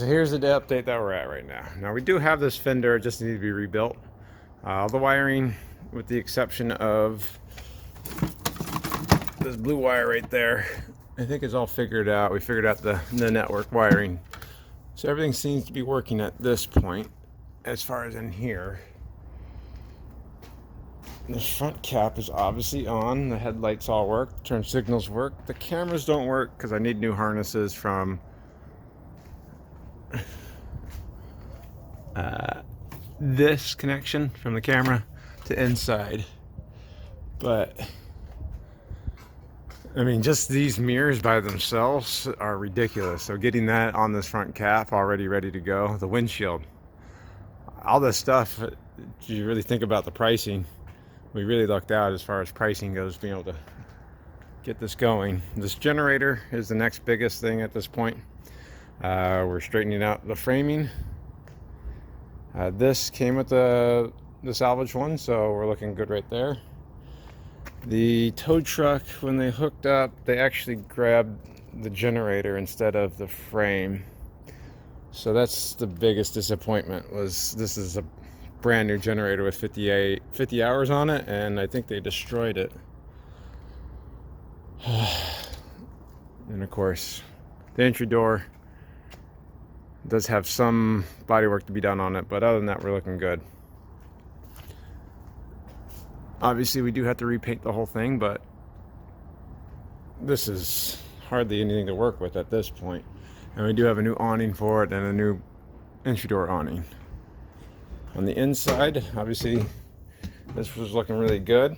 So here's the update that we're at right now. Now we do have this fender, it just needs to be rebuilt. All the wiring, with the exception of this blue wire right there, I think is all figured out. We figured out the network wiring. So everything seems to be working at this point. As far as in here, the front cap is obviously on. The headlights all work. Turn signals work. The cameras don't work because I need new harnesses from this connection from the camera to inside. But I mean, just these mirrors by themselves are ridiculous. So getting that on this front cap already ready to go. The windshield, all this stuff, you really think about the pricing, we really lucked out as far as pricing goes, being able to get this going. This generator is the next biggest thing at this point. We're straightening out the framing. This came with the salvage one, so we're looking good right there. The tow truck, when they hooked up, they actually grabbed the generator instead of the frame. So that's the biggest disappointment. Was this is a brand new generator with 50 hours on it, and I think they destroyed it. And of course, the entry door does have some body work to be done on it, but other than that, we're looking good. Obviously, we do have to repaint the whole thing, but this is hardly anything to work with at this point. And we do have a new awning for it and a new entry door awning. On the inside, obviously, this was looking really good.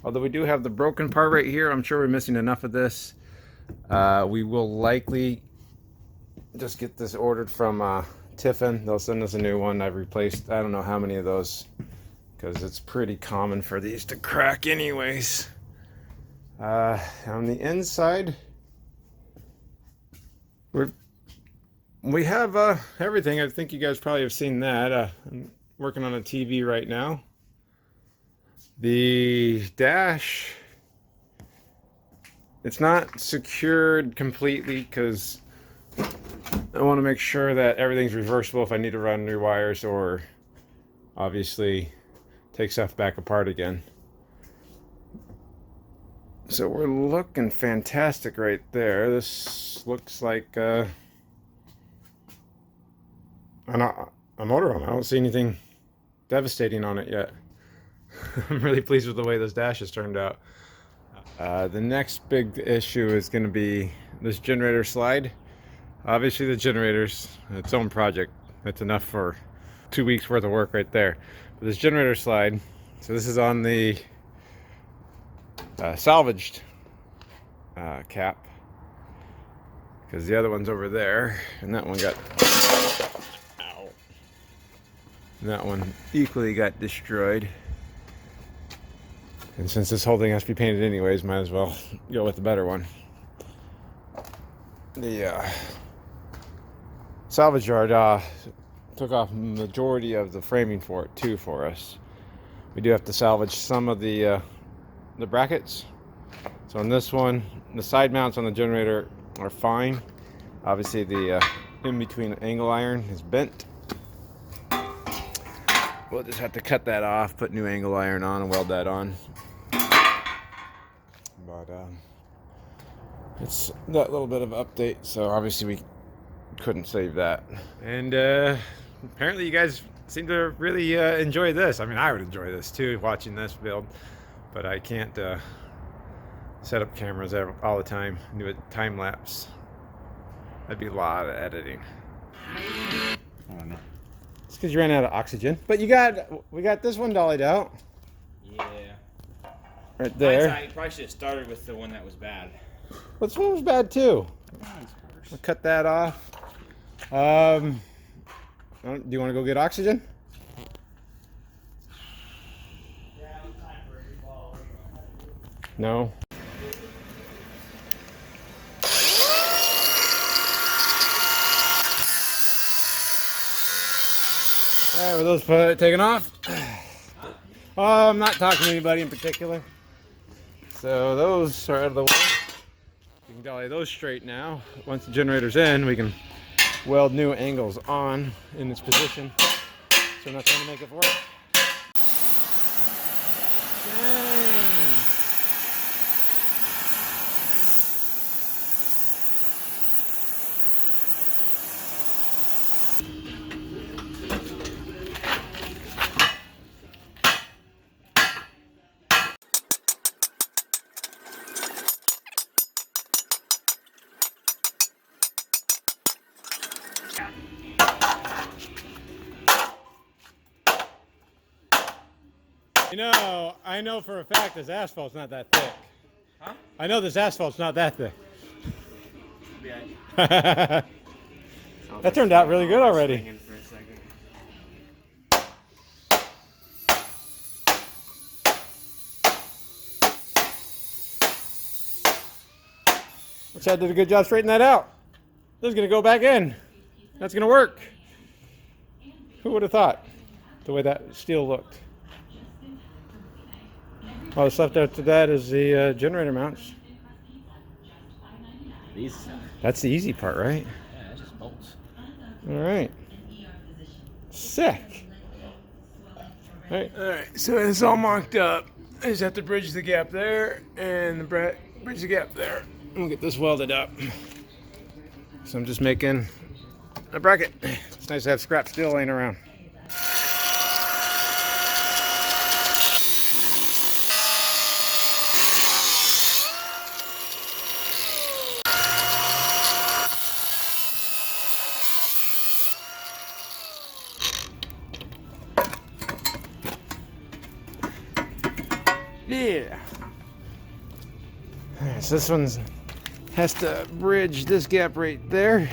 Although we do have the broken part right here, I'm sure we're missing enough of this. We will likely just get this ordered from Tiffin. They'll send us a new one. I've replaced, I don't know how many of those, because it's pretty common for these to crack anyways. On the inside, we have everything. I think you guys probably have seen that. I'm working on a TV right now. The dash, it's not secured completely because I want to make sure that everything's reversible if I need to run new wires or obviously take stuff back apart again. So we're looking fantastic right there. This looks like a motorhome. I don't see anything devastating on it yet. I'm really pleased with the way this dash has turned out. The next big issue is going to be this generator slide. Obviously the generator's its own project. That's enough for 2 weeks worth of work right there. But this generator slide, so this is on the salvaged cap, because the other one's over there, and that one got, ow, and that one equally got destroyed. And since this whole thing has to be painted anyways, might as well go with the better one. The salvage yard took off majority of the framing for it too for us. We do have to salvage some of the brackets. So on this one, the side mounts on the generator are fine. Obviously the in-between angle iron is bent. We'll just have to cut that off, put new angle iron on, and weld that on. But it's that little bit of update, so obviously we couldn't save that. And apparently you guys seem to really enjoy this. I mean, I would enjoy this too, watching this build, but I can't set up cameras all the time, do it time lapse. That'd be a lot of editing. Oh, no. It's because you ran out of oxygen. But we got this one dollied out. Yeah. Right there. You probably should have started with the one that was bad. Well, this one was bad too. We'll cut that off. Do you want to go get oxygen? No. Alright, were those taken off? I'm not talking to anybody in particular. So those are out of the way. We can dolly those straight now. Once the generator's in, we can weld new angles on in its position. So I'm not trying to make it work. Dang. You know, I know for a fact this asphalt's not that thick. Huh? I know this asphalt's not that thick. Yeah. That turned out really good already. For a second. Chad did a good job straightening that out. This is going to go back in. That's going to work. Who would have thought the way that steel looked? All that's left after that is the generator mounts. These. That's the easy part, right? Yeah, that's just bolts. All right. Sick. All right. So it's all mocked up. I just have to bridge the gap there and bridge the gap there. We'll get this welded up. So I'm just making a bracket. It's nice to have scrap steel laying around. Yeah. All right, so this one has to bridge this gap right there.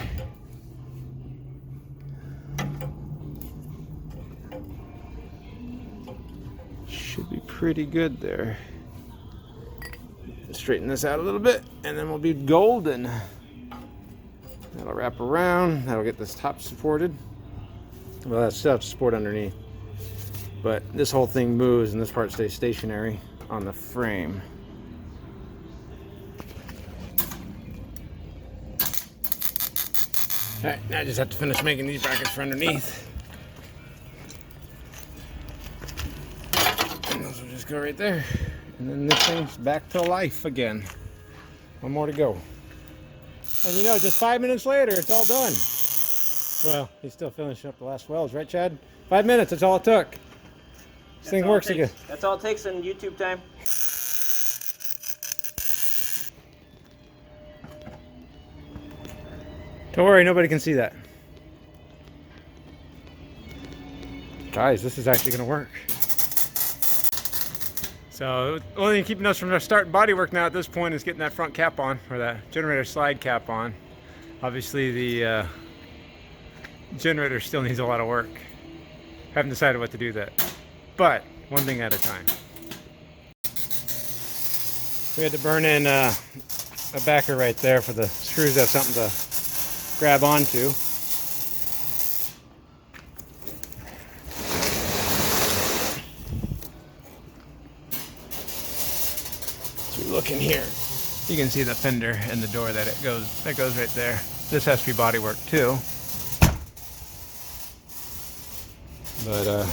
Should be pretty good there. Straighten this out a little bit, and then we'll be golden. That'll wrap around. That'll get this top supported. Well, that stuff's support underneath. But this whole thing moves, and this part stays stationary on the frame. Alright, now I just have to finish making these brackets for underneath. And those will just go right there. And then this thing's back to life again. One more to go. And you know, just 5 minutes later, it's all done. Well, he's still finishing up the last welds, right, Chad? 5 minutes, that's all it took. This thing works again. That's all it takes in YouTube time. Don't worry, nobody can see that. Guys, this is actually going to work. So, the only thing keeping us from starting body work now at this point is getting that front cap on, or that generator slide cap on. Obviously, the generator still needs a lot of work. Haven't decided what to do that. But, one thing at a time. We had to burn in a backer right there for the screws to have something to grab onto. So we look in here. You can see the fender and the door that goes right there. This has to be body work too. But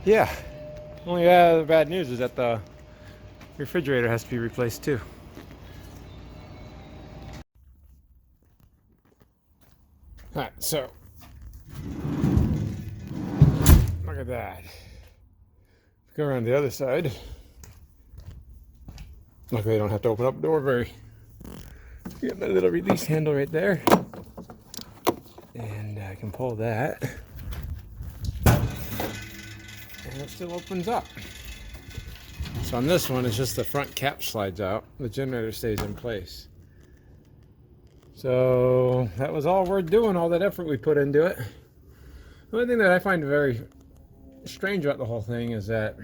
yeah. Only other bad news is that the refrigerator has to be replaced too. Alright, so look at that. Go around the other side. Luckily I don't have to open up the door very. Get my little release handle right there. And I can pull that. And it still opens up. So on this one, it's just the front cap slides out. The generator stays in place. So that was all worth doing, all that effort we put into it. The only thing that I find very strange about the whole thing is that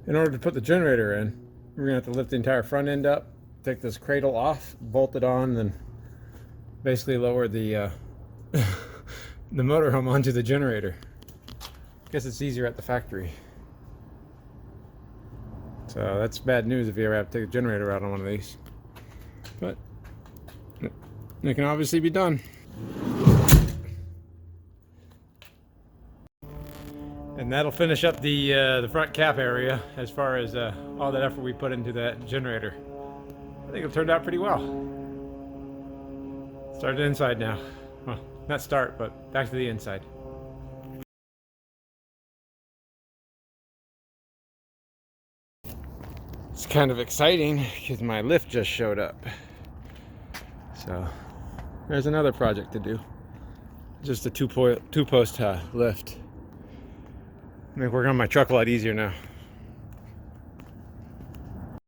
in order to put the generator in, we're gonna have to lift the entire front end up, take this cradle off, bolt it on, then basically lower the the motorhome onto the generator. Guess it's easier at the factory. So that's bad news if you ever have to take a generator out on one of these. But It can obviously be done. And that'll finish up the front cap area as far as all that effort we put into that generator. I think it turned out pretty well. Started inside now. Well, not start, but back to the inside. It's kind of exciting because my lift just showed up. So there's another project to do. Just a two-post lift. Make working on my truck a lot easier now.